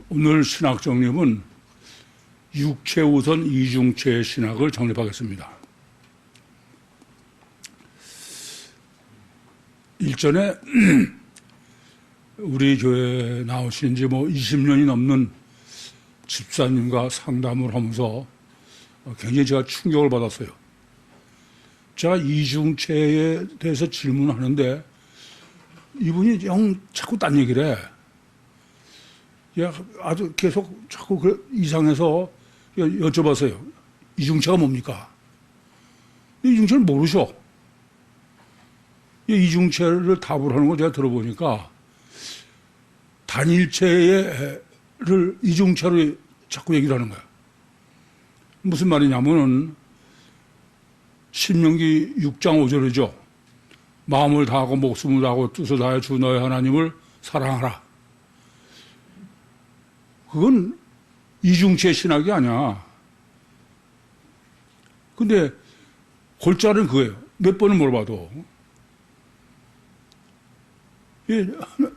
오늘 신학 정립은 육체 우선 이중체 신학을 정립하겠습니다. 일전에 우리 교회에 나오신 지 20년이 넘는 집사님과 상담을 하면서 굉장히 제가 충격을 받았어요. 제가 이중체에 대해서 질문하는데 이분이 자꾸 딴 얘기를 해. 아주 계속 자꾸 이상해서 여쭤봤어요. 이중체가 뭡니까? 이중체를 모르셔. 이중체를 답을 하는 걸 제가 들어보니까 단일체를 이중체로 자꾸 얘기를 하는 거야. 무슨 말이냐면은 신명기 6장 5절이죠. 마음을 다하고 목숨을 다하고 뜻을 다하여 주 너의 하나님을 사랑하라. 그건 이중체 신학이 아니야. 근데 골자는 그거예요. 몇 번을 물어봐도.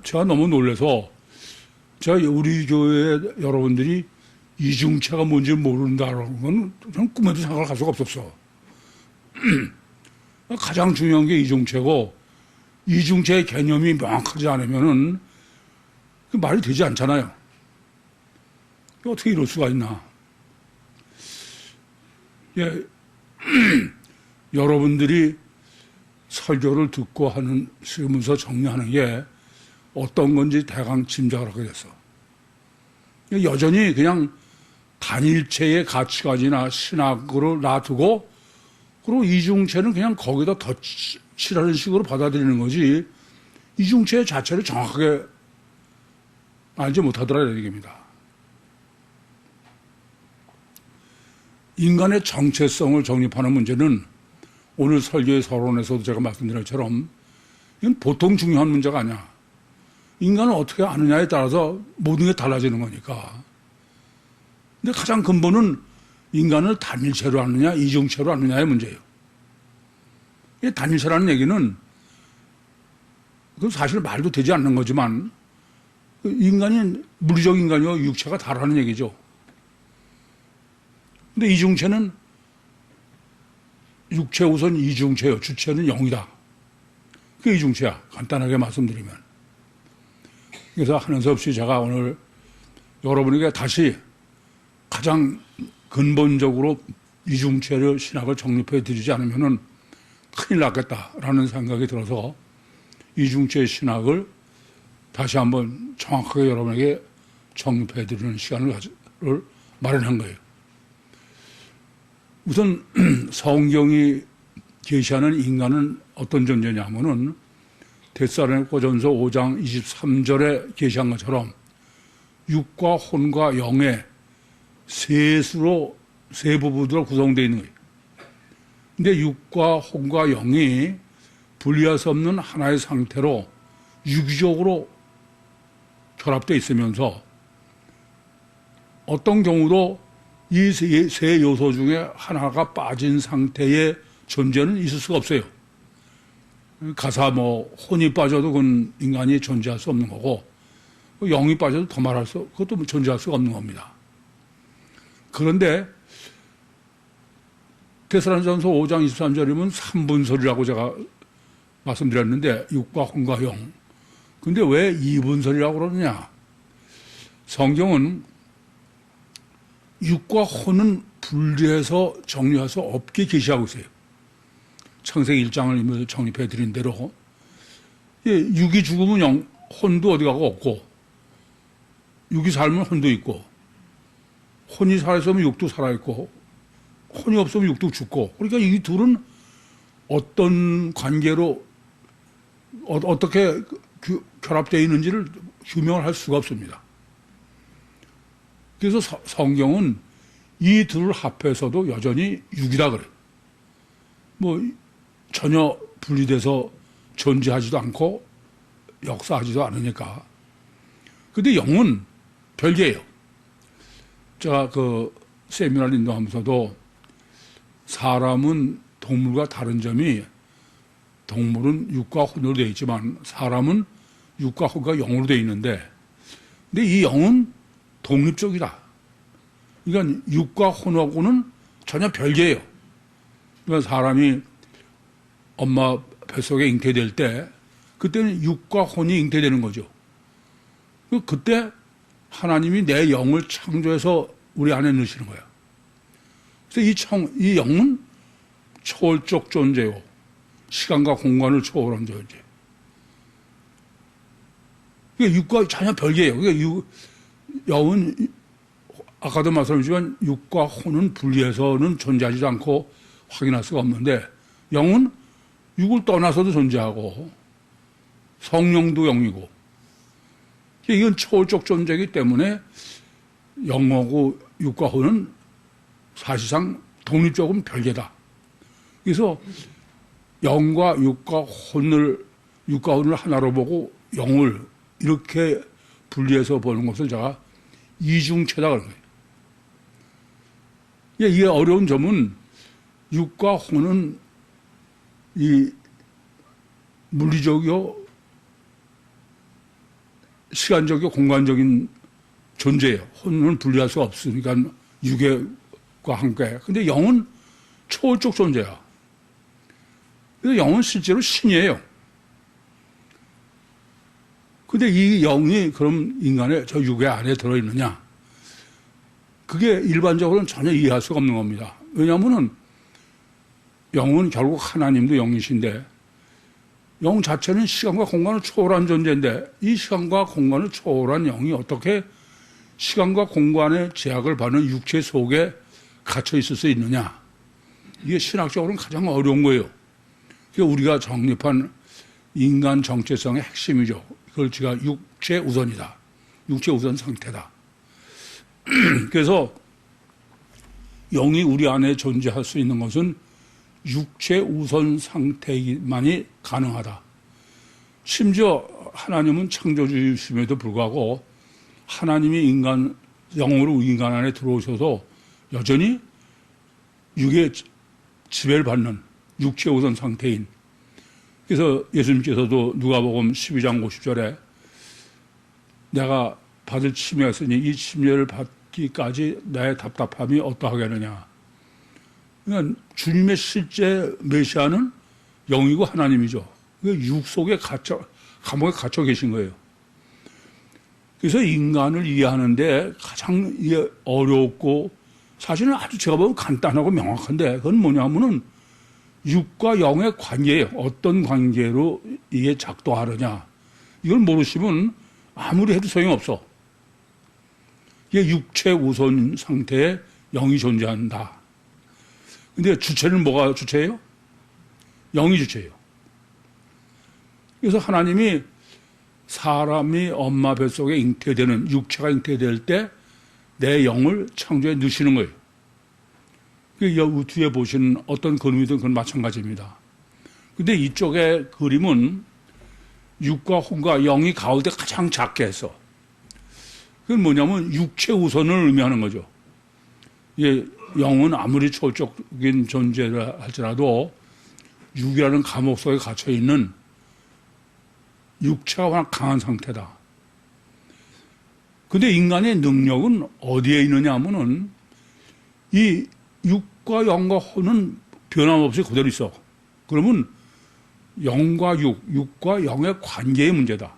제가 너무 놀라서 제가 우리 교회 여러분들이 이중체가 뭔지 모른다는 건 저는 꿈에도 생각을 할 수가 없었어. 가장 중요한 게 이중체고 이중체의 개념이 명확하지 않으면은 그 말이 되지 않잖아요. 어떻게 이럴 수가 있나. 여러분들이 설교를 듣고 쓰면서 정리하는 게 어떤 건지 대강 짐작을 하게 됐어. 여전히 그냥 단일체의 가치관이나 신학으로 놔두고 그리고 이중체는 그냥 거기다 덧칠하는 식으로 받아들이는 거지 이중체 자체를 정확하게 알지 못하더라는 얘기입니다. 인간의 정체성을 정립하는 문제는 오늘 설교의 서론에서도 제가 말씀드린 것처럼 이건 보통 중요한 문제가 아니야. 인간을 어떻게 아느냐에 따라서 모든 게 달라지는 거니까. 근데 가장 근본은 인간을 단일체로 아느냐 이중체로 아느냐의 문제예요. 이 단일체라는 얘기는 그건 사실 말도 되지 않는 거지만 인간이 물리적 인간이고 육체가 다르다는 얘기죠. 근데 이중체는 육체 우선 이중체요. 주체는 영이다. 그게 이중체야. 간단하게 말씀드리면. 그래서 하는 수 없이 제가 오늘 여러분에게 다시 가장 근본적으로 이중체를 신학을 정립해 드리지 않으면은 큰일 났겠다라는 생각이 들어서 이중체 신학을 다시 한번 정확하게 여러분에게 정립해 드리는 시간을 마련한 거예요. 우선 성경이 계시하는 인간은 어떤 존재냐면은 데살로니가전서 5장 23절에 계시한 것처럼 육과 혼과 영의 세 부부들로 구성되어 있는 거예요. 근데 육과 혼과 영이 분리할 수 없는 하나의 상태로 유기적으로 결합되어 있으면서 어떤 경우도 이 세 요소 중에 하나가 빠진 상태의 존재는 있을 수가 없어요. 가사 혼이 빠져도 그건 인간이 존재할 수 없는 거고 영이 빠져도 더 말할 그것도 존재할 수가 없는 겁니다. 그런데 데살로니가전서 5장 23절이면 3분설이라고 제가 말씀드렸는데 육과 혼과 영. 근데 왜 2분설이라고 그러느냐? 성경은 육과 혼은 분리해서 정리할 수 없게 계시하고 있어요. 창세기 1장을 정립해 드린 대로 육이 죽으면 혼도 어디 가고 없고 육이 살면 혼도 있고 혼이 살아있으면 육도 살아있고 혼이 없으면 육도 죽고 그러니까 이 둘은 어떤 관계로 어떻게 결합되어 있는지를 규명을 할 수가 없습니다. 그래서 성경은 이 둘을 합해서도 여전히 육이다 그래요. 전혀 분리돼서 존재하지도 않고 역사하지도 않으니까. 근데 영은 별개예요. 제가 세미나를 인도하면서도 사람은 동물과 다른 점이 동물은 육과 혼으로 되어 있지만 사람은 육과 혼과 영으로 되어 있는데 근데 이 영은 독립적이다. 그러니까 육과 혼하고는 전혀 별개예요. 그러니까 사람이 엄마 뱃속에 잉태될 때 그때는 육과 혼이 잉태되는 거죠. 그때 하나님이 내 영을 창조해서 우리 안에 넣으시는 거야. 그래서 이 영은 초월적 존재요. 시간과 공간을 초월한 존재. 그러니까 육과 전혀 별개예요. 그러니까 영은 아까도 말씀드렸지만 육과 혼은 분리해서는 존재하지 않고 확인할 수가 없는데 영은 육을 떠나서도 존재하고 성령도 영이고 이건 초월적 존재이기 때문에 영하고 육과 혼은 사실상 독립적으로 별개다. 그래서 영과 육과 혼을 하나로 보고 영을 이렇게 분리해서 보는 것을 제가 이중체다 그런 거예요. 이게 어려운 점은 육과 혼은 이 물리적이요, 시간적이요, 공간적인 존재예요. 혼은 분리할 수가 없으니까 육과 함께. 근데 영은 초월적 존재야. 그래서 영은 실제로 신이에요. 근데 이 영이 그럼 인간의 저 육의 안에 들어있느냐? 그게 일반적으로는 전혀 이해할 수가 없는 겁니다. 왜냐하면은 영은 결국 하나님도 영이신데 영 자체는 시간과 공간을 초월한 존재인데 이 시간과 공간을 초월한 영이 어떻게 시간과 공간의 제약을 받는 육체 속에 갇혀 있을 수 있느냐? 이게 신학적으로는 가장 어려운 거예요. 그게 우리가 정립한 인간 정체성의 핵심이죠. 그걸 제가 육체 우선이다. 육체 우선 상태다. 그래서 영이 우리 안에 존재할 수 있는 것은 육체 우선 상태만이 가능하다. 심지어 하나님은 창조주이심에도 불구하고 하나님이 영으로 인간 안에 들어오셔서 여전히 육의 지배를 받는 육체 우선 상태인. 그래서 예수님께서도 누가복음 12장 50절에 내가 받을 침례가 있으니 이 침례를 받기까지 나의 답답함이 어떠하겠느냐. 그러니까 주님의 실제 메시아는 영이고 하나님이죠. 육 속에 감옥에 갇혀 계신 거예요. 그래서 인간을 이해하는데 가장 어렵고 사실은 아주 제가 보면 간단하고 명확한데 그건 뭐냐면은 육과 영의 관계예요. 어떤 관계로 이게 작동하느냐. 이걸 모르시면 아무리 해도 소용없어. 이게 육체 우선 상태에 영이 존재한다. 근데 주체는 뭐가 주체예요? 영이 주체예요. 그래서 하나님이 사람이 엄마 뱃속에 잉태되는 육체가 잉태될 때 내 영을 창조해 넣으시는 거예요. 그 뒤에 보시는 어떤 그림이든 그건 마찬가지입니다. 근데 이쪽의 그림은 육과 혼과 영이 가운데 가장 작게 해서 그건 뭐냐면 육체 우선을 의미하는 거죠. 예, 영은 아무리 초월적인 존재라 할지라도 육이라는 감옥 속에 갇혀 있는 육체가 워낙 강한 상태다. 근데 인간의 능력은 어디에 있느냐 하면은 이 육과 영과 혼은 변함없이 그대로 있어. 그러면 영과 육과 영의 관계의 문제다.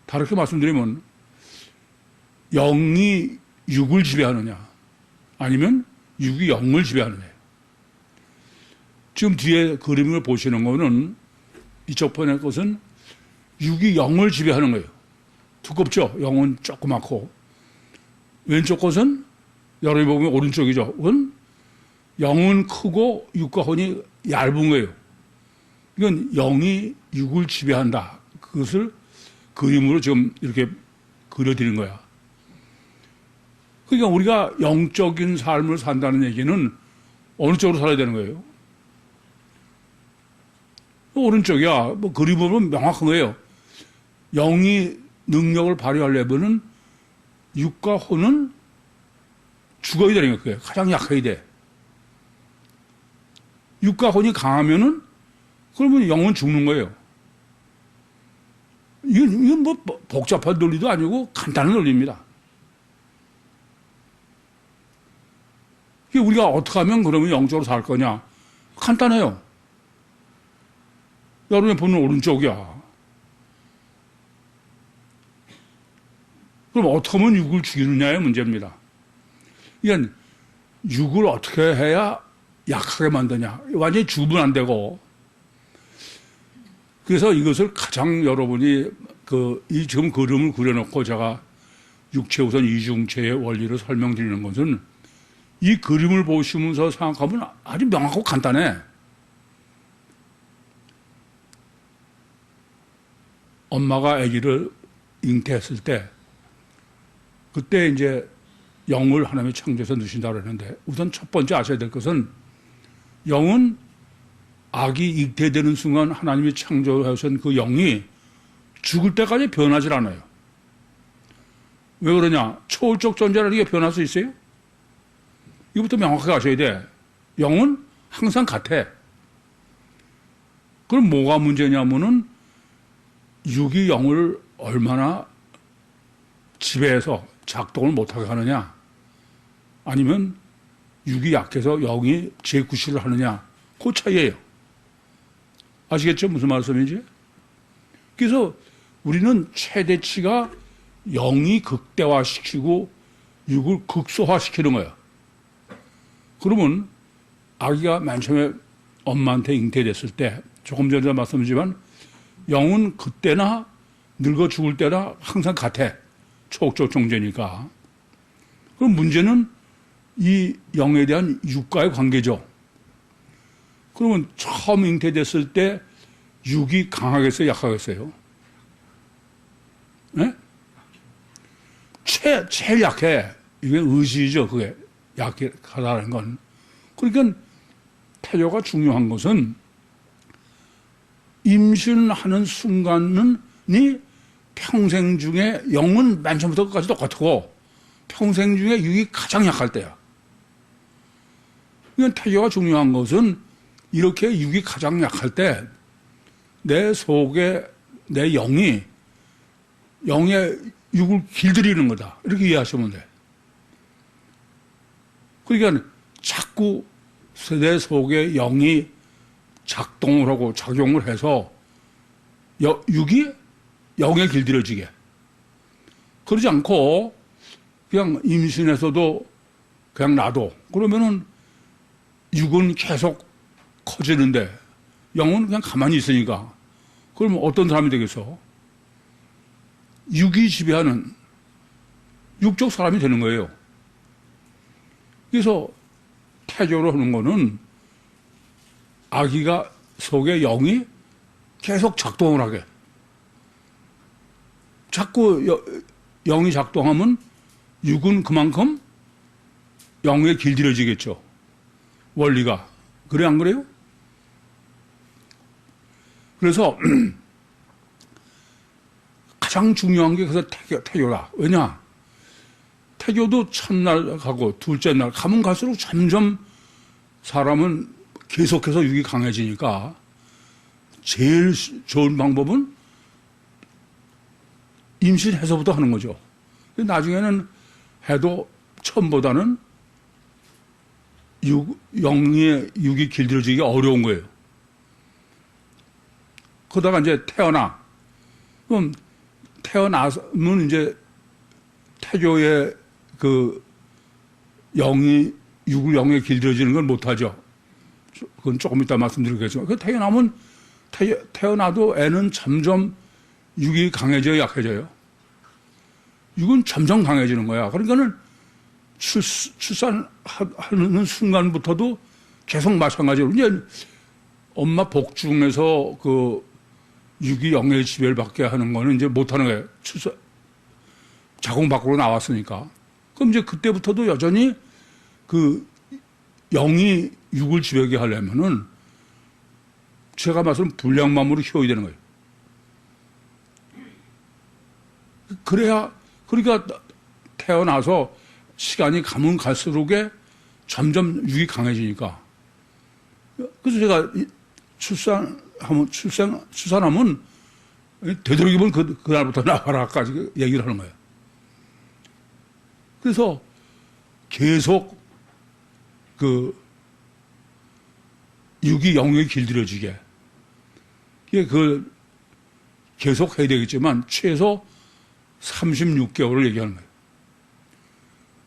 다르게 말씀드리면 영이 육을 지배하느냐 아니면 육이 영을 지배하느냐. 지금 뒤에 그림을 보시는 거는 이쪽 편의 것은 육이 영을 지배하는 거예요. 두껍죠? 영은 조그맣고. 왼쪽 것은 여러분이 보면 오른쪽이죠. 그건 영은 크고 육과 혼이 얇은 거예요. 이건 영이 육을 지배한다. 그것을 그림으로 지금 이렇게 그려드린 거야. 그러니까 우리가 영적인 삶을 산다는 얘기는 어느 쪽으로 살아야 되는 거예요? 오른쪽이야. 뭐 그림으로 명확한 거예요. 영이 능력을 발휘하려면은 육과 혼은 죽어야 되는 거예요. 가장 약해야 돼. 육과 혼이 강하면은 그러면 영은 죽는 거예요. 이건 뭐 복잡한 논리도 아니고 간단한 논리입니다. 우리가 어떻게 하면 그러면 영적으로 살 거냐? 간단해요. 여러분의 보는 오른쪽이야. 그럼 어떻게 하면 육을 죽이느냐의 문제입니다. 이건 육을 어떻게 해야 약하게 만드냐. 완전히 죽으면 안 되고. 그래서 이것을 가장 여러분이 지금 그림을 그려놓고 제가 육체 우선 이중체의 원리를 설명드리는 것은 이 그림을 보시면서 생각하면 아주 명확하고 간단해. 엄마가 아기를 잉태했을 때 그때 이제 영을 하나님이 창조해서 넣으신다고 그랬는데 우선 첫 번째 아셔야 될 것은 영은 아기 잉태되는 순간 하나님이 창조하신 그 영이 죽을 때까지 변하지 않아요. 왜 그러냐? 초월적 존재라는 게 변할 수 있어요? 이것부터 명확하게 아셔야 돼. 영은 항상 같아. 그럼 뭐가 문제냐면은 육이 영을 얼마나 지배해서 작동을 못하게 하느냐, 아니면 육이 약해서 영이 재구실을 하느냐, 그 차이예요. 아시겠죠? 무슨 말씀인지? 그래서 우리는 최대치가 영이 극대화시키고 육을 극소화시키는 거야. 그러면 아기가 맨 처음에 엄마한테 잉태됐을 때 조금 전에 말씀드렸지만 영은 그때나 늙어 죽을 때나 항상 같아. 초옥적 존재니까. 그럼 문제는 이 영에 대한 육과의 관계죠. 그러면 처음 잉태됐을 때 육이 강하겠어요, 약하겠어요? 네? 제일 약해. 이게 의지죠, 그게. 약하다는 건. 그러니까 태교가 중요한 것은 임신하는 순간이 평생 중에 영은 맨 처음부터 끝까지 똑같고 평생 중에 육이 가장 약할 때야. 그러니까 태교가 중요한 것은 이렇게 육이 가장 약할 때 내 속에 내 영의 육을 길들이는 거다. 이렇게 이해하시면 돼. 그러니까 자꾸 내 속에 영이 작동을 하고 작용을 해서 육이 영에 길들여지게. 그러지 않고 그냥 임신해서도 그냥 놔둬. 그러면은 육은 계속 커지는데 영은 그냥 가만히 있으니까. 그러면 어떤 사람이 되겠어? 육이 지배하는 육적 사람이 되는 거예요. 그래서 태교를 하는 거는 아기가 속에 영이 계속 작동을 하게. 자꾸 영이 작동하면 육은 그만큼 영에 길들여지겠죠. 원리가. 그래, 안 그래요? 그래서 가장 중요한 게 그래서 태교다. 왜냐? 태교도 첫날 가고 둘째 날 가면 갈수록 점점 사람은 계속해서 육이 강해지니까 제일 좋은 방법은 임신해서부터 하는 거죠. 나중에는 해도 처음보다는 육이 길들여지기 어려운 거예요. 그러다가 이제 그럼 태어나면 이제 태교의 육을 영에 길들여지는 건 못하죠. 그건 조금 이따 말씀드리겠지만, 태어나도 애는 점점 육이 강해져요, 약해져요? 육은 점점 강해지는 거야. 그러니까는 출산하는 순간부터도 계속 마찬가지로, 이제 엄마 복 중에서 육이 영의 지배를 받게 하는 거는 이제 못하는 거예요. 자궁 밖으로 나왔으니까. 그럼 이제 그때부터도 여전히 영이 육을 지배하게 하려면은 제가 말씀 불량맘으로 키워야 되는 거예요. 그러니까 태어나서 시간이 가면 갈수록에 점점 육이 강해지니까. 그래서 제가 출산하면 되도록이면 그날부터 나와라까지 얘기를 하는 거예요. 그래서 계속 그 육이 영에 길들여지게. 이게 그 계속 해야 되겠지만 최소 36개월을 얘기하는 거예요.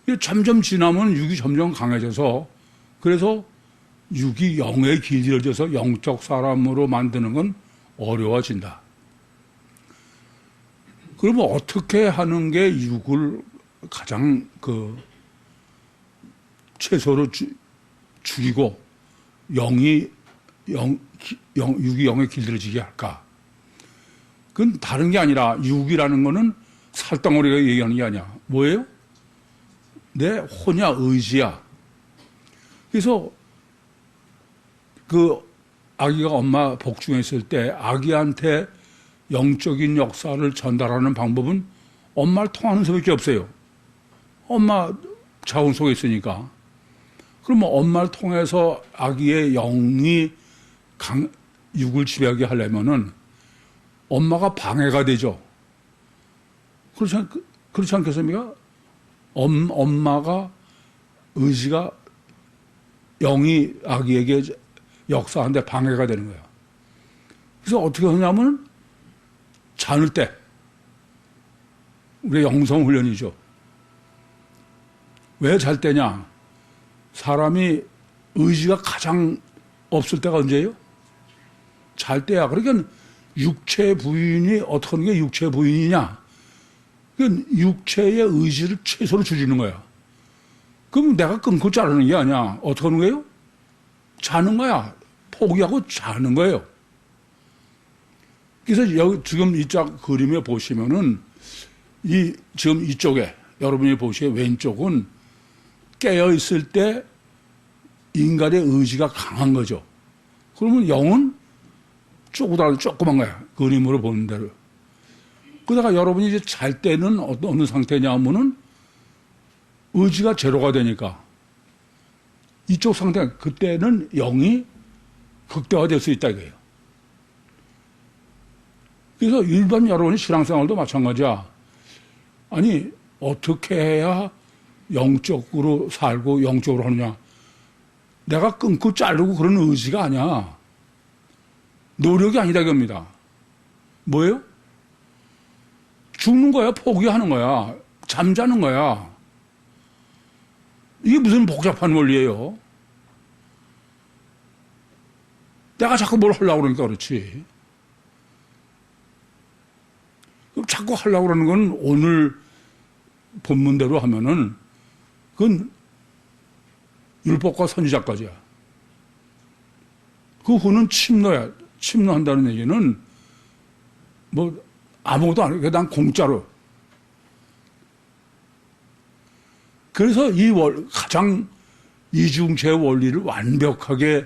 이게 점점 지나면 육이 점점 강해져서 그래서 육이 영에 길들여져서 영적 사람으로 만드는 건 어려워진다. 그러면 어떻게 하는 게 육을 가장 그 최소로 줄이고 육이 영에 길들여지게 할까? 그건 다른 게 아니라 육이라는 거는 살덩어리가 얘기하는 게 아니야. 뭐예요? 내 혼이야, 의지야. 그래서 그 아기가 엄마 복중에 있을 때 아기한테 영적인 역사를 전달하는 방법은 엄마를 통하는 수밖에 없어요. 엄마 자궁 속에 있으니까. 그러면 엄마를 통해서 아기의 영이 육을 지배하게 하려면은 엄마가 방해가 되죠. 그렇지 않겠습니까? 엄마가 의지가 영이 아기에게 역사하는데 방해가 되는 거예요. 그래서 어떻게 하냐면 자는 때 우리 영성 훈련이죠. 왜 잘 때냐? 사람이 의지가 가장 없을 때가 언제예요? 잘 때야. 그러니까 육체 부인이 어떻게 하는 게 육체 부인이냐? 그러니까 육체의 의지를 최소로 줄이는 거야. 그럼 내가 끊고 자르는 게 아니야. 어떻게 하는 거예요? 자는 거야. 포기하고 자는 거예요. 그래서 여기 지금 이 짝 그림에 보시면은 지금 이쪽에 여러분이 보시기에 왼쪽은 깨어 있을 때 인간의 의지가 강한 거죠. 그러면 영은 쪼그라들어 조그만 거야. 그림으로 보는 대로. 그러다가 여러분이 이제 잘 때는 어느 상태냐 하면은 의지가 제로가 되니까 이쪽 상태, 그때는 영이 극대화될 수 있다 이거예요. 그래서 일반 여러분이 신앙생활도 마찬가지야. 아니, 어떻게 해야 영적으로 살고 영적으로 하느냐. 내가 끊고 자르고 그런 의지가 아니야. 노력이 아니다 이겁니다. 뭐예요? 죽는 거야. 포기하는 거야. 잠자는 거야. 이게 무슨 복잡한 원리예요? 내가 자꾸 뭘 하려고 그러니까 그렇지. 그럼 자꾸 하려고 그러는 건 오늘 본문대로 하면은 그건 율법과 선지자까지야. 그 후는 침노야. 침노한다는 얘기는 뭐 아무것도 안 해. 난 공짜로. 그래서 가장 이중체의 원리를 완벽하게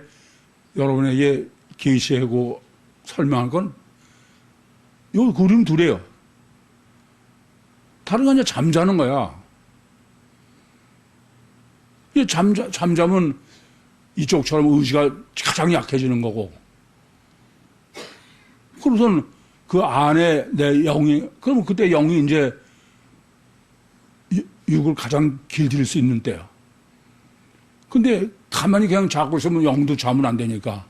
여러분에게 계시하고 설명할 건 요 그림 둘이에요. 다른 게 아니라 잠자는 거야. 잠자면 이쪽처럼 의지가 가장 약해지는 거고. 그러고선 그 안에 내 영이, 그러면 그때 영이 이제 육을 가장 길들일 수 있는 때야. 근데 가만히 그냥 자고 있으면 영도 자면 안 되니까.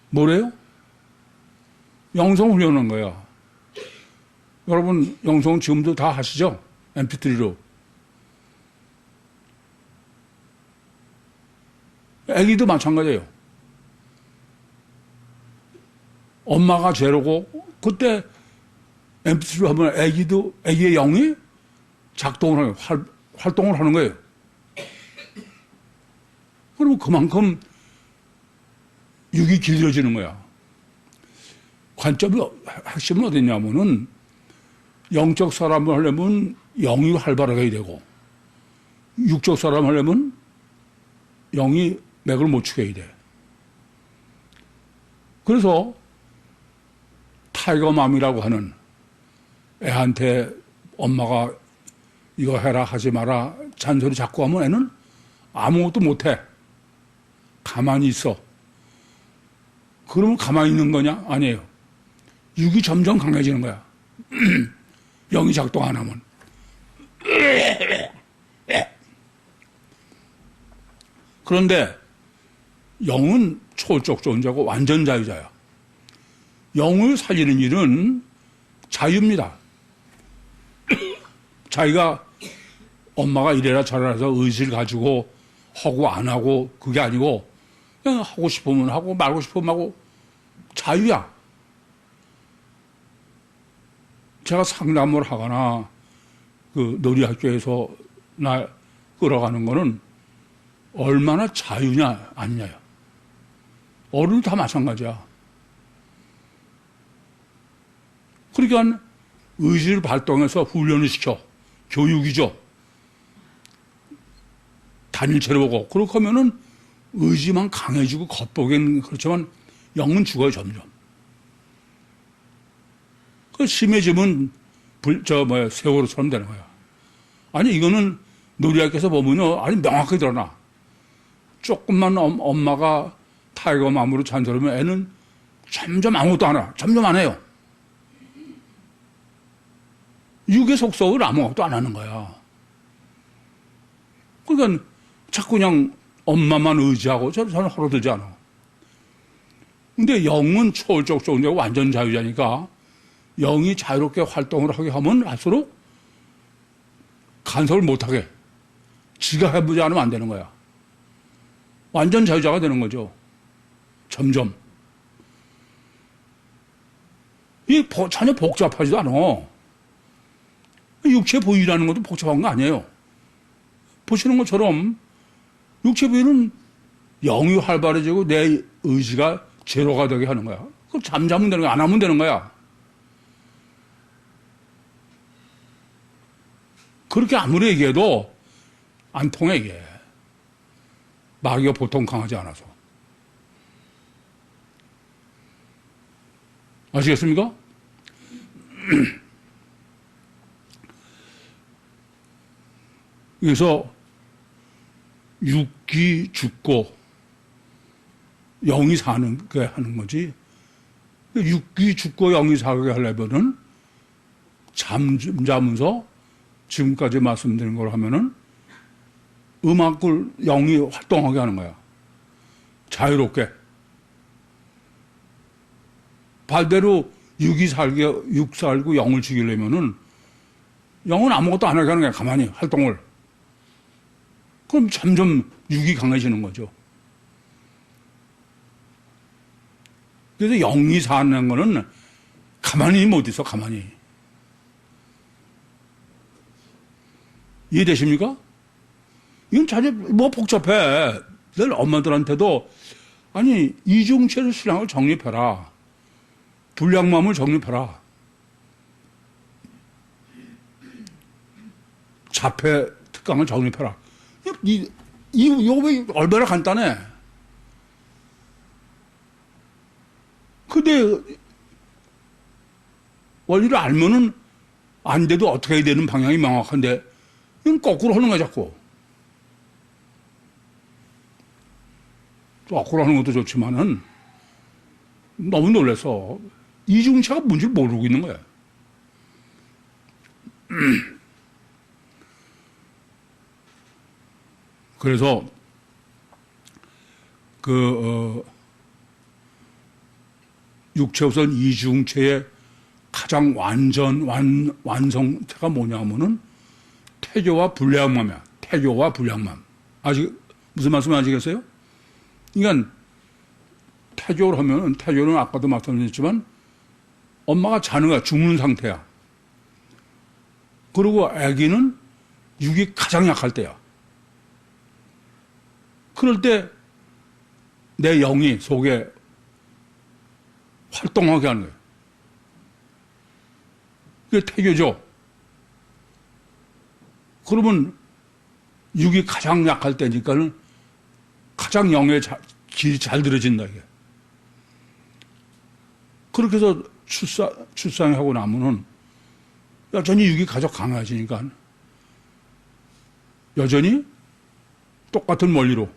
뭐래요? 영성 훈련하는 거야. 여러분, 영성 지금도 다 하시죠? mp3로. 애기도 마찬가지예요. 엄마가 죄로고, 그때 mp3로 하면 애기의 영이 작동을 하는, 활동을 하는 거예요. 그러면 그만큼 육이 길어지는 거야. 관점이, 핵심은 어디냐면은 영적 사람을 하려면 영이 활발하게 해야 되고, 육적 사람을 하려면 영이 맥을 못 추게 해야 돼. 그래서 타이거맘이라고 하는 애한테 엄마가 이거 해라 하지 마라 잔소리 자꾸 하면 애는 아무것도 못해. 가만히 있어. 그러면 가만히 있는 거냐? 아니에요. 육이 점점 강해지는 거야. 영이 작동 안 하면. 그런데 영은 초월적 존재고 완전 자유자야. 영을 살리는 일은 자유입니다. 자기가 엄마가 이래라 저래라 해서 의지를 가지고 하고 안 하고 그게 아니고 그냥 하고 싶으면 하고 말고 싶으면 하고 자유야. 제가 상담을 하거나 그 놀이학교에서 날 끌어가는 거는 얼마나 자유냐 아니냐요. 어른도 다 마찬가지야. 그러니까 의지를 발동해서 훈련을 시켜. 교육이죠. 단일체로 보고. 그렇게 하면은 의지만 강해지고 겉보기엔 그렇지만 영은 죽어요, 점점. 그 심해지면 세월호처럼 되는 거야. 아니, 이거는 놀이학교에서 보면요. 아니, 명확하게 드러나. 조금만 엄마가 타이거 맘으로 잔소리하면 애는 점점 아무것도 안 해. 점점 안 해요. 육의 속성을 아무것도 안 하는 거야. 그러니까 자꾸 그냥 엄마만 의지하고 저는 허러들지 않아. 근데 영은 초월적 존재고 완전 자유자니까 영이 자유롭게 활동을 하게 하면 할수록 간섭을 못하게 지가 해보지 않으면 안 되는 거야. 완전 자유자가 되는 거죠. 점점. 이게 전혀 복잡하지도 않아. 육체 부위라는 것도 복잡한 거 아니에요. 보시는 것처럼 육체 부위는 영이 활발해지고 내 의지가 제로가 되게 하는 거야. 그럼 잠자면 되는 거야. 안 하면 되는 거야. 그렇게 아무리 얘기해도 안 통해, 이게. 마귀가 보통 강하지 않아서. 아시겠습니까? 그래서 육기 죽고 영이 사는 게 하는 거지. 육기 죽고 영이 살게 하려면은 잠자면서 지금까지 말씀드린 걸 하면은 음악을 영이 활동하게 하는 거야. 자유롭게. 발대로 육이 살게, 육 살고 영을 죽이려면은 영은 아무것도 안 하게 하는 거야. 가만히 활동을. 그럼 점점 육이 강해지는 거죠. 그래서 영이 사는 거는 가만히 못 있어, 가만히. 이해되십니까? 이건 전혀 뭐 복잡해. 늘 엄마들한테도 아니 이중체를 신앙을 정립해라. 불량맘을 정립해라. 자폐 특강을 정립해라. 이거 왜 얼마나 간단해. 근데 원리를 알면은 안 돼도 어떻게 해야 되는 방향이 명확한데 이건 거꾸로 하는 거야 자꾸. 거꾸로 하는 것도 좋지만은 너무 놀라서 이중체가 뭔지 모르고 있는 거야. 그래서 육체 우선 이중체의 가장 완성체가 뭐냐면은 태교와 불량맘이야. 태교와 불량맘. 무슨 말씀 아시겠어요? 그러니까 태교를 하면은 태교는 아까도 말씀드렸지만 엄마가 자는 거야. 죽는 상태야. 그리고 아기는 육이 가장 약할 때야. 그럴 때 내 영이 속에 활동하게 하는 거예요. 그게 태교죠. 그러면 육이 가장 약할 때니까는 가장 영의 길이 잘 들어진다, 이게. 그렇게 해서 출산하고 나면은 여전히 육이 가장 강해지니까 여전히 똑같은 원리로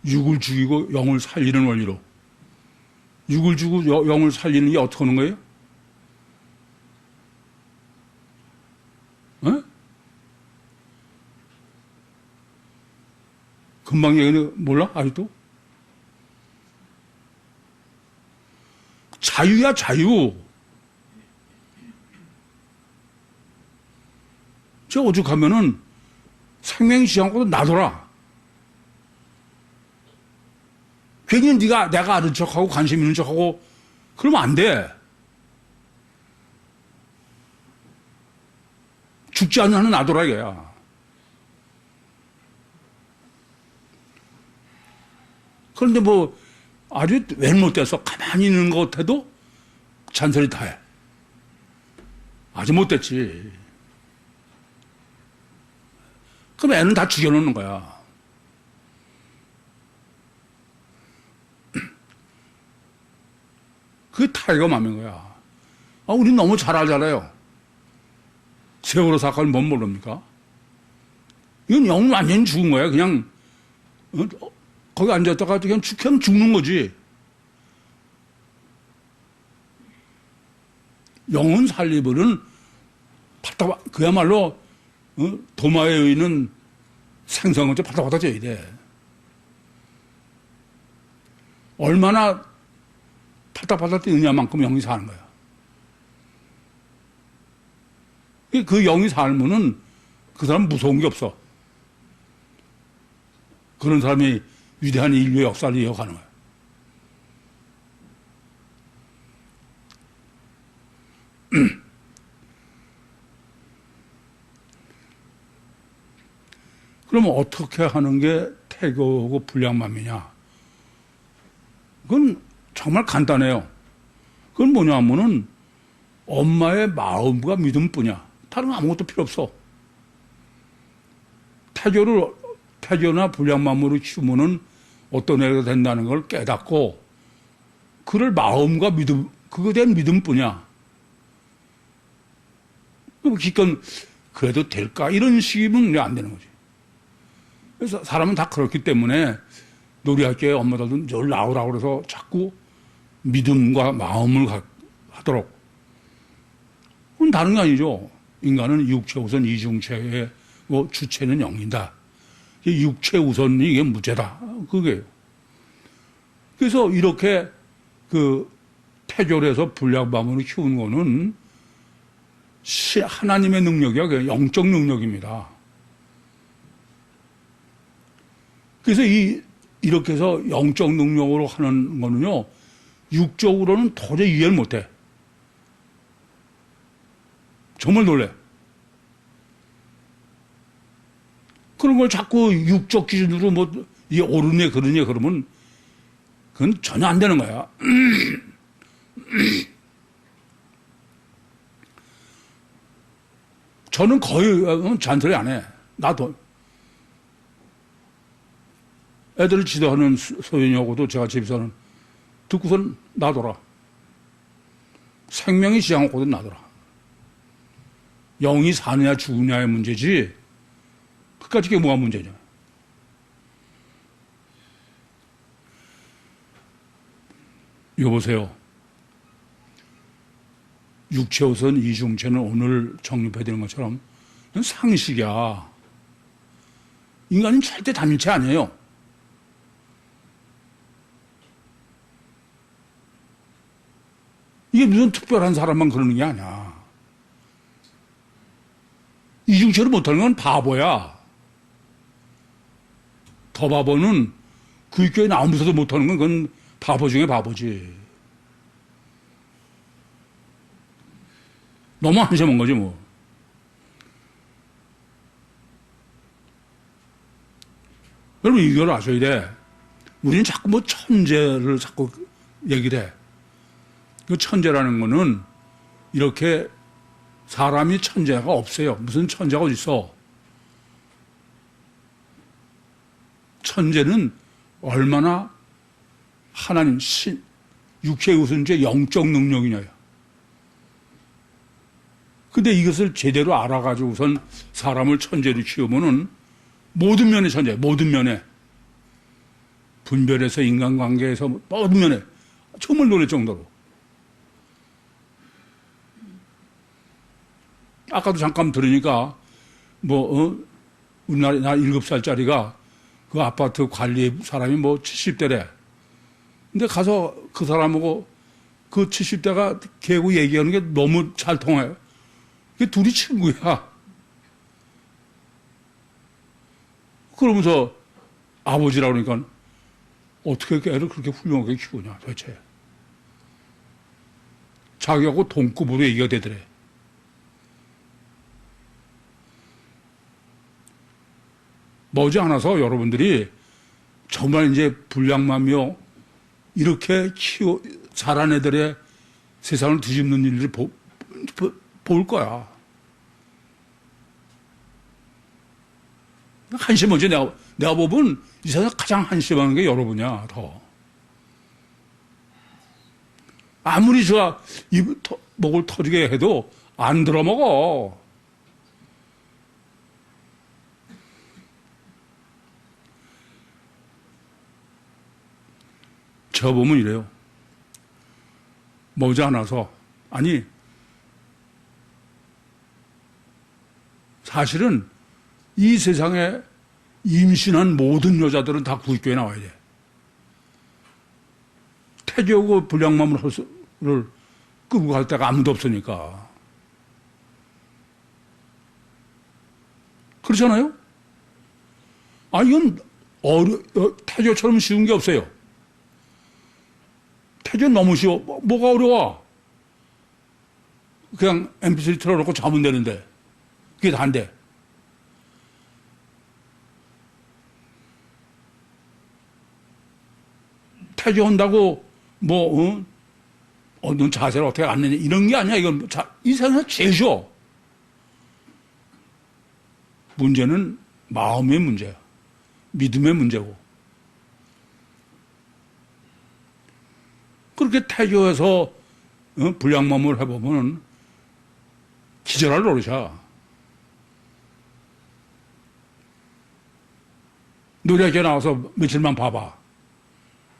육을 죽이고 영을 살리는 원리로 육을 죽이고 영을 살리는 게 어떻게 하는 거예요? 금방 얘기는 몰라? 아직도? 자유야, 자유. 저 오죽하면은 생명시장보다 나더라. 괜히 내가 아는 척하고 관심 있는 척하고 그러면 안 돼. 죽지 않는 한은 나더라 이거야. 그런데 뭐 아주 웬 못돼서 가만히 있는 것 같아도 잔소리 다 해. 아주 못됐지. 그럼 애는 다 죽여놓는 거야. 그게 타이거 맘인 거야. 우린 너무 잘 알잖아요. 세월호 사건을 뭔 모릅니까? 이건 영 완전히 죽은 거야. 그냥, 거기 앉았다가 그냥 죽는 거지. 영혼 살리버는 그야말로, 도마에 있는 생선을 바닥바닥 져야 돼. 얼마나 바닥바닥 뛰느냐만큼 영이 사는 거야. 그 영이 살면은 그 사람 무서운 게 없어. 그런 사람이 위대한 인류의 역사를 이어가는 거야. 그러면 어떻게 하는 게 태교고 불량맘이냐? 그건 정말 간단해요. 그건 뭐냐 하면은 엄마의 마음과 믿음뿐이야. 다른 거 아무것도 필요 없어. 태교나 불량맘으로 키우면은 어떤 애가 된다는 걸 깨닫고 그를 마음과 믿음, 그거에 대한 믿음뿐이야. 기껏 그래도 될까? 이런 식이면 안 되는 거지. 그래서 사람은 다 그렇기 때문에 놀이학교에 엄마들도 늘 나오라고 그래서 자꾸 믿음과 마음을 하도록. 그건 다른 게 아니죠. 인간은 육체 우선 이중체의 주체는 영이다. 육체 우선이 이게 무죄다. 그게요. 그래서 이렇게 태교를 해서 불량맘으로 키우는 거는 하나님의 능력이야. 영적 능력입니다. 그래서 이렇게 해서 영적 능력으로 하는 거는요, 육적으로는 도저히 이해를 못 해. 정말 놀래. 그런 걸 자꾸 육적 기준으로 이게 옳으냐, 그러냐, 그러면 그건 전혀 안 되는 거야. 저는 거의 잔소리 안 해. 나도. 애들을 지도하는 소연이하고도 제가 집에서는 듣고선 나더라. 생명이 지향하고도 나더라. 영이 사느냐 죽느냐의 문제지 그까짓 게 뭐가 문제냐. 이거 보세요. 육체 우선 이중체는 오늘 정립해야 되는 것처럼 상식이야. 인간은 절대 단일체 아니에요. 이게 무슨 특별한 사람만 그러는 게 아니야. 이중체를 못하는 건 바보야. 더 바보는 그 교회 나오면서도 못하는 건 그건 바보 중에 바보지. 너무 한심한 거지 뭐. 여러분 이걸 아셔야 돼. 우리는 자꾸 천재를 자꾸 얘기를 해. 그 천재라는 거는 이렇게 사람이 천재가 없어요. 무슨 천재가 어디 있어? 천재는 얼마나 하나님 육체의 우선주의 영적 능력이냐요. 근데 이것을 제대로 알아가지고선 사람을 천재로 키우면은 모든 면에 천재, 모든 면에 분별에서 인간관계에서 모든 면에 정말 놀랄 정도로. 아까도 잠깐 들으니까 우리나라 7살짜리가 그 아파트 관리 사람이 뭐 70대래. 근데 가서 그 사람하고 그 70대가 걔하고 얘기하는 게 너무 잘 통해요. 그게 둘이 친구야. 그러면서 아버지라고 그러니까 어떻게 애를 그렇게 훌륭하게 키우냐 도대체. 자기하고 동급으로 얘기가 되더래. 머지않아서 여러분들이 정말 이제 불량맘이요 이렇게 자란 애들의 세상을 뒤집는 일을 볼 거야. 한심하지. 내가 보면 이 세상 가장 한심한 게 여러분이야, 더. 아무리 목을 터지게 해도 안 들어먹어. 저 보면 이래요. 머지않아서. 아니, 사실은 이 세상에 임신한 모든 여자들은 다 구익교에 나와야 돼. 태교고 불량맘을 끌고 갈 데가 아무도 없으니까. 그렇잖아요? 아, 이건 태교처럼 쉬운 게 없어요. 태교 너무 쉬워. 뭐가 어려워? 그냥 MP3 틀어놓고 자면 되는데. 그게 다인데. 태교한다고 넌 자세를 어떻게 안 내냐 이런 게 아니야. 이건 이 세상에서 제일 쉬워. 문제는 마음의 문제야. 믿음의 문제고. 그렇게 태교해서 불량맘을 해보면 기절할 노릇이야. 노래학교 나와서 며칠만 봐봐.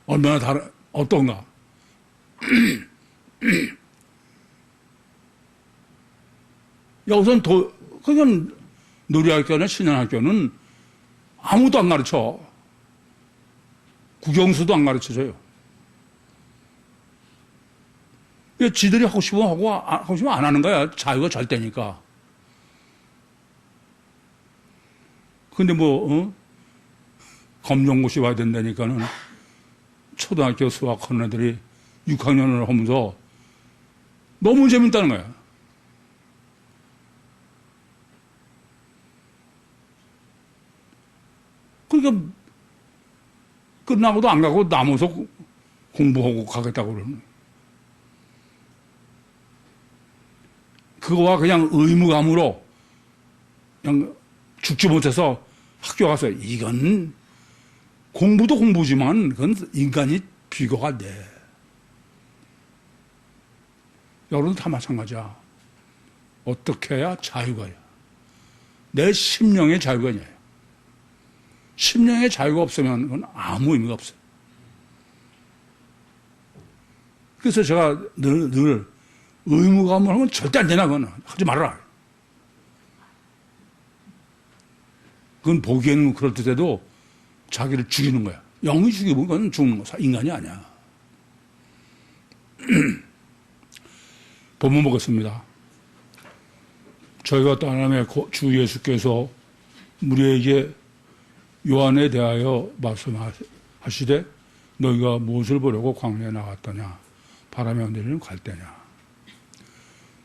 얼마나 어떤가. 여기선 그냥 노래학교나 신앙학교는 아무도 안 가르쳐. 국영수도 안 가르쳐줘요. 지들이 하고 싶으면 하고 싶으면 안 하는 거야. 자유가 절대니까. 근데 검정고시 와야 된다니까는 초등학교 수학하는 애들이 6학년을 하면서 너무 재밌다는 거야. 그러니까 끝나고도 안 가고 남아서 공부하고 가겠다고 그러는 거야. 그거와 그냥 의무감으로 그냥 죽지 못해서 학교 가서 이건 공부도 공부지만 그건 인간이 비교가 안 돼. 여러분도 다 마찬가지야. 어떻게 해야 자유가야? 내 심령의 자유가냐? 심령의 자유가 없으면 그건 아무 의미가 없어요. 그래서 제가 늘 의무감을 하면 절대 안 되나, 그거는. 하지 말아라. 그건 보기에는 그럴듯해도 자기를 죽이는 거야. 영이 죽이면 그건 죽는 거야. 인간이 아니야. 본문 보겠습니다. 저희가 떠남에 주 예수께서 우리에게 요한에 대하여 말씀하시되 너희가 무엇을 보려고 광야에 나갔더냐 바람에 흔들리는 갈대냐.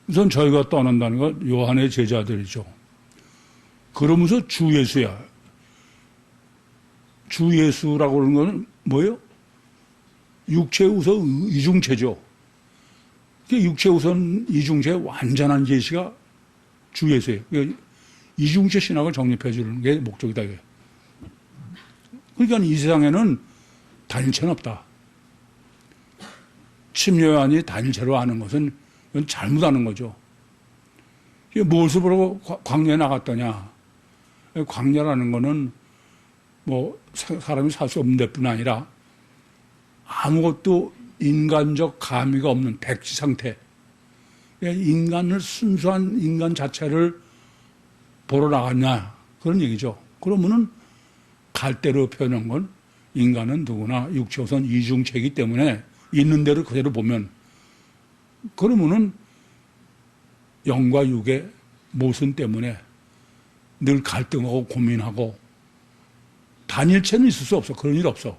우선 저희가 떠난다는 건 요한의 제자들이죠. 그러면서 주 예수야. 주 예수라고 그러는 건 뭐예요? 육체 우선 이중체죠. 육체 우선 이중체 완전한 계시가 주 예수예요. 이중체 신학을 정립해 주는 게 목적이다. 그러니까 이 세상에는 단일체는 없다. 침례요한이 단일체로 아는 것은 그건 잘못하는 거죠. 무엇을 보고 광야에 나갔더냐. 광야라는 거는 사람이 살 수 없는 데뿐 아니라 아무것도 인간적 가미가 없는 백지 상태. 순수한 인간 자체를 보러 나갔냐. 그런 얘기죠. 그러면은 갈대로 표현한 건 인간은 누구나 육체우선 이중체이기 때문에 있는 대로 그대로 보면 그러면은 영과 육의 모순 때문에 늘 갈등하고 고민하고 단일체는 있을 수 없어. 그런 일 없어.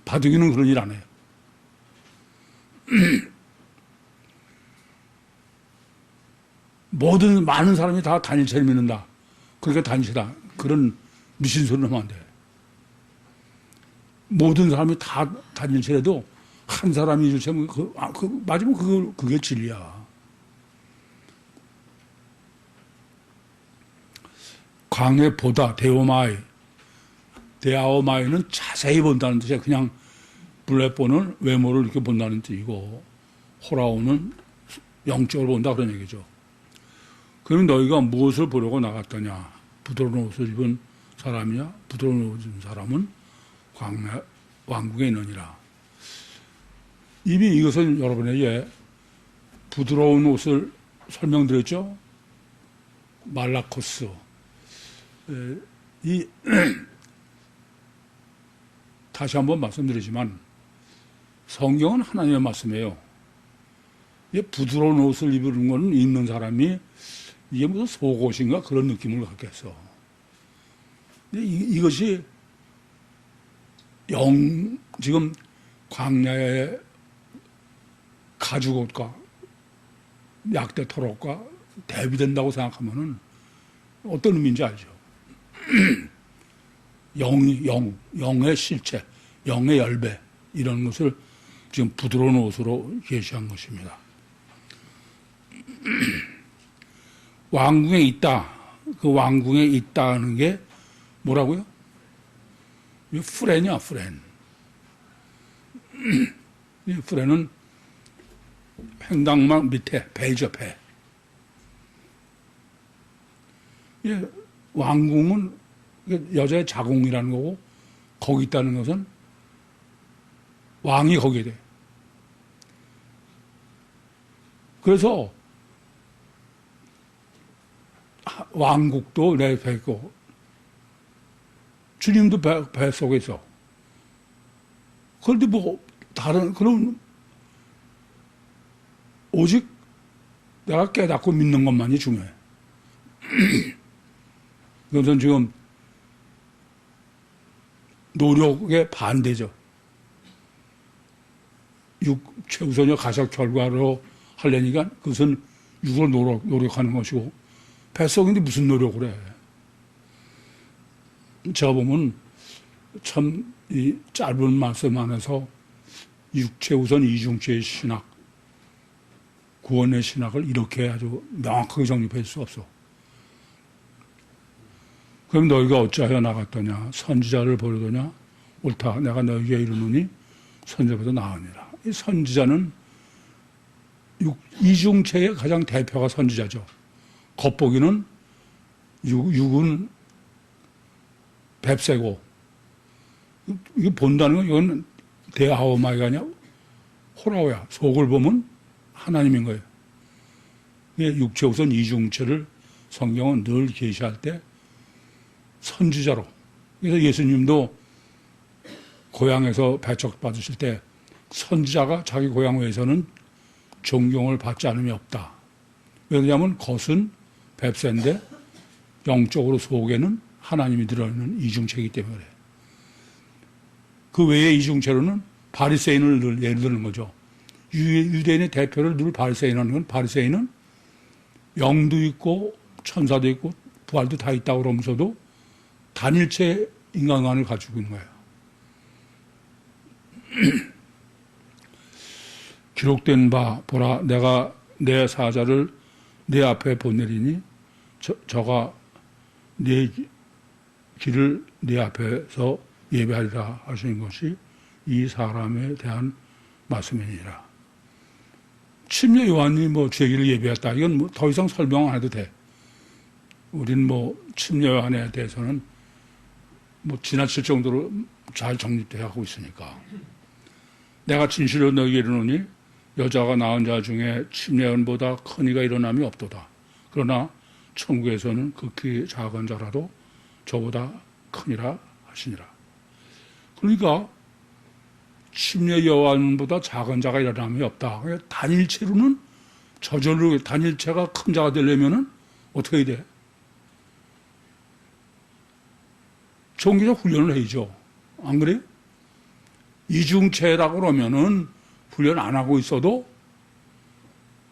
바둑이는 그런 일 안 해요. 많은 사람이 다 단일체를 믿는다. 그러니까 단일체다. 그런 미친 소리는 하면 안 돼. 모든 사람이 다 단일체라도 한 사람이 일체면 맞으면 그게 진리야. 광해 보다, 데오마이. 데아오마이는 자세히 본다는 뜻이야. 그냥 블레포는 외모를 이렇게 본다는 뜻이고, 호라오는 영적으로 본다 그런 얘기죠. 그러면 너희가 무엇을 보려고 나갔더냐? 부드러운 옷을 입은 사람이냐? 부드러운 옷을 입은 사람은 왕궁에 있느니라. 이미 이것은 여러분에게 부드러운 옷을 설명드렸죠? 말라코스. 다시 한번 말씀드리지만 성경은 하나님의 말씀이에요. 부드러운 옷을 입는 건 입는 사람이 이게 무슨 속옷인가 그런 느낌을 갖겠어. 근데 이것이 지금 광야의 가죽옷과 약대 털옷과 대비된다고 생각하면은 어떤 의미인지 알죠? 영의 실체, 영의 열배, 이런 것을 지금 부드러운 옷으로 계시한 것입니다. 왕궁에 있다. 그 왕궁에 있다는 게 뭐라고요? 프렌이야, 프렌. 이 프렌은 횡단막 밑에 배죠, 배. 왕궁은 여자의 자궁이라는 거고, 거기 있다는 것은 왕이 거기에 돼. 그래서 왕국도 내 배 있고, 주님도 배 속에 있어. 그런데 그럼 오직 내가 깨닫고 믿는 것만이 중요해. 그것은 지금 노력의 반대죠. 최우선의 가작 결과로 하려니까 그것은 육으로 노력하는 것이고, 뱃속인데 무슨 노력을 해. 제가 보면 참 이 짧은 말씀 안에서 육체우선 이중체의 신학, 구원의 신학을 이렇게 아주 명확하게 정립할 수 없어. 그럼 너희가 어찌하여 나갔더냐? 선지자를 보려더냐? 옳다. 내가 너희에게 이르노니 선지자보다 나으니라. 이 선지자는 이중체의 가장 대표가 선지자죠. 겉보기는 육은 뱁새고, 이게 본다는 건 이건 데아오마이가 아니야 호라오야. 속을 보면 하나님인 거예요. 육체 우선 이중체를 성경은 늘 계시할 때 선지자로. 그래서 예수님도 고향에서 배척받으실 때 선지자가 자기 고향 외에서는 존경을 받지 않음이 없다. 왜냐하면 겉은 뱁새인데 영적으로 속에는 하나님이 들어있는 이중체이기 때문에 그래. 그 외의 이중체로는 바리새인을 늘 예를 드는 거죠. 유대인의 대표를 늘 바리새인하는 건, 바리새인은 영도 있고 천사도 있고 부활도 다 있다고 그러면서도 단일체 인간관을 가지고 있는 거예요. 기록된 바 보라, 내가 내 사자를 내 앞에 보내리니 저가 내 길을 내 앞에서 예배하리라 하시는 것이 이 사람에 대한 말씀이니라. 침례 요한이 죄기를 예배했다. 이건 더 이상 설명 안 해도 돼. 우린 침례 요한에 대해서는 지나칠 정도로 잘 정립되어 하고 있으니까. 내가 진실로 너희에게 이르노니 여자가 낳은 자 중에 침례 요한보다 큰 이가 일어남이 없도다. 그러나 천국에서는 극히 작은 자라도 저보다 크니라 하시니라. 그러니까 침례 요한보다 작은 자가 일어남이 없다. 단일체로는 저절로 단일체가 큰 자가 되려면은 어떻게 해야 돼? 종교적 훈련을 해야죠. 안 그래요? 이중체라고 그러면은 훈련 안 하고 있어도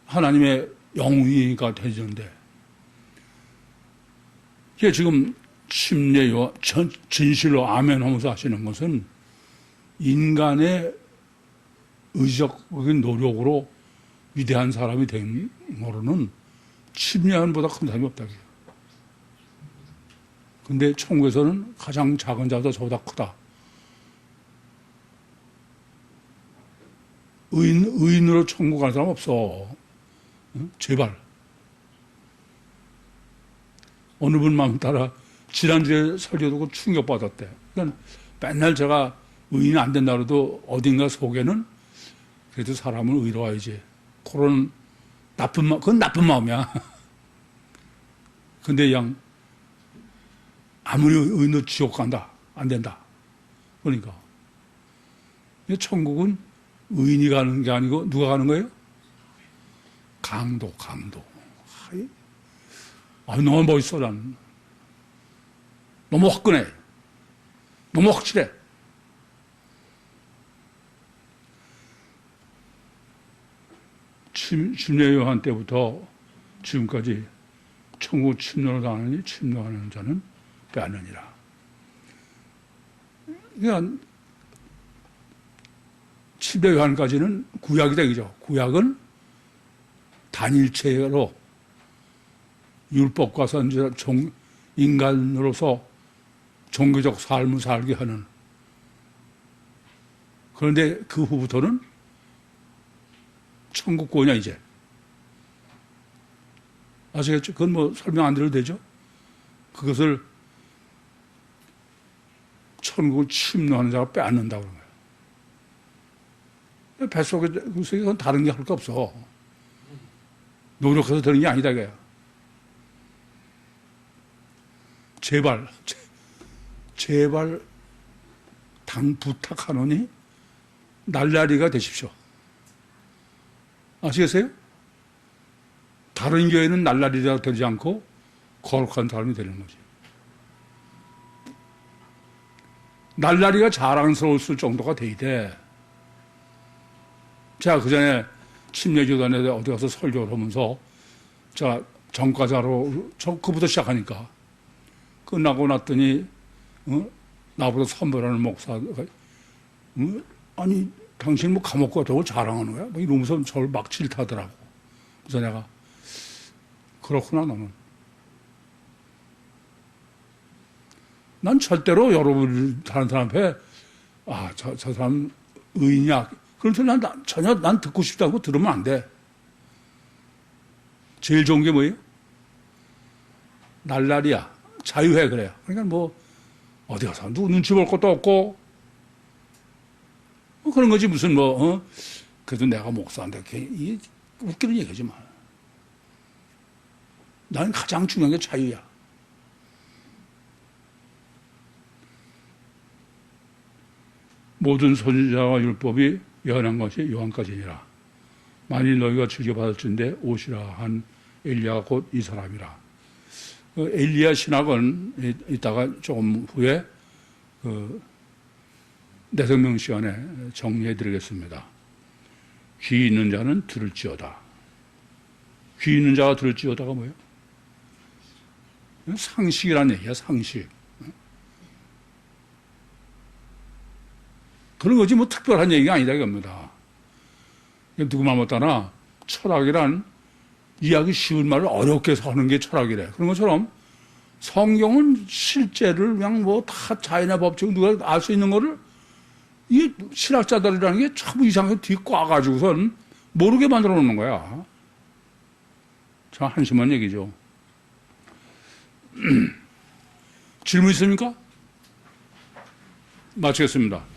하나님의 영웅이가 되는데, 이게 지금 침례요 진실로 아멘 하면서 하시는 것은 인간의 의지적인 노력으로 위대한 사람이 된 거로는 침례한보다 큰 사람이 없다. 근데 천국에서는 가장 작은 자도 저보다 크다. 의인으로 천국 가는 사람 없어. 응? 제발. 어느 분 마음 따라 지난주에 설교 듣고 충격받았대. 그러니까 맨날 제가 의인 안 된다 그래도 어딘가 속에는 그래도 사람을 의로워야지. 그런 나쁜 마음, 그건 나쁜 마음이야. 근데 그냥 아무리 의인도 지옥 간다. 안 된다. 그러니까. 천국은 의인이 가는 게 아니고 누가 가는 거예요? 강도. 너무 멋있어, 난. 너무 화끈해. 너무 확실해. 침례 요한 때부터 지금까지 천국 침노를 당하느니 침노하는 자는 빼앗느니라. 그러니까 침례 요한까지는 구약이 되죠. 구약은 단일체로 율법과 선지자 인간으로서 종교적 삶을 살게 하는. 그런데 그 후부터는 천국권이야 이제. 아시겠죠? 그건 뭐 설명 안 드려도 되죠? 그것을 천국을 침노하는 자가 빼앗는다 그런 거예요. 뱃속에 그건 다른 게 할 거 없어. 노력해서 되는 게 아니다 이거야. 제발 당 부탁하노니 날라리가 되십시오. 아시겠어요? 다른 교회는 날라리가 되지 않고 거룩한 사람이 되는 거지. 날라리가 자랑스러울 정도가 돼야 돼. 제가 그 전에 침례교단에 어디 가서 설교를 하면서 제가 전과자로 그부터 시작하니까 끝나고 났더니 나보다 선배라는 목사가 아니 당신 뭐 감옥 같은 걸 자랑하는 거야? 뭐 이러면서 저를 막 질타하더라고. 그래서 내가 그렇구나 너는. 난 절대로 여러분 다른 사람 앞에 저 사람 의인이야. 그런 소리 전혀 난 듣고 싶지 않고 들으면 안 돼. 제일 좋은 게 뭐예요? 날라리야. 자유해 그래요. 그러니까 뭐 어디 가서 누구 눈치 볼 것도 없고 뭐 그런 거지 무슨 그래도 내가 목사인데 이 웃기는 얘기지 마. 나는 가장 중요한 게 자유야. 모든 선지자와 율법이 예언한 것이 요한까지니라. 만일 너희가 즐겨받을진대 오시라 한 엘리야가 곧 이 사람이라. 엘리야 신학은 이따가 조금 후에 내성명 시간에 정리해 드리겠습니다. 귀 있는 자는 들을지어다. 귀 있는 자가 들을지어다가 뭐예요? 상식이라는 얘기야, 상식. 그런 거지 뭐 특별한 얘기가 아니다 이겁니다. 누구 말 못하나 철학이란 이해하기 쉬운 말을 어렵게 해서 하는 게 철학이래. 그런 것처럼 성경은 실제를 그냥 뭐 다 자연의 법칙 누가 알 수 있는 거를 이 신학자들이라는 게 참 이상하게 뒤 꽈가지고선 모르게 만들어 놓는 거야. 참 한심한 얘기죠. 질문 있습니까? 마치겠습니다.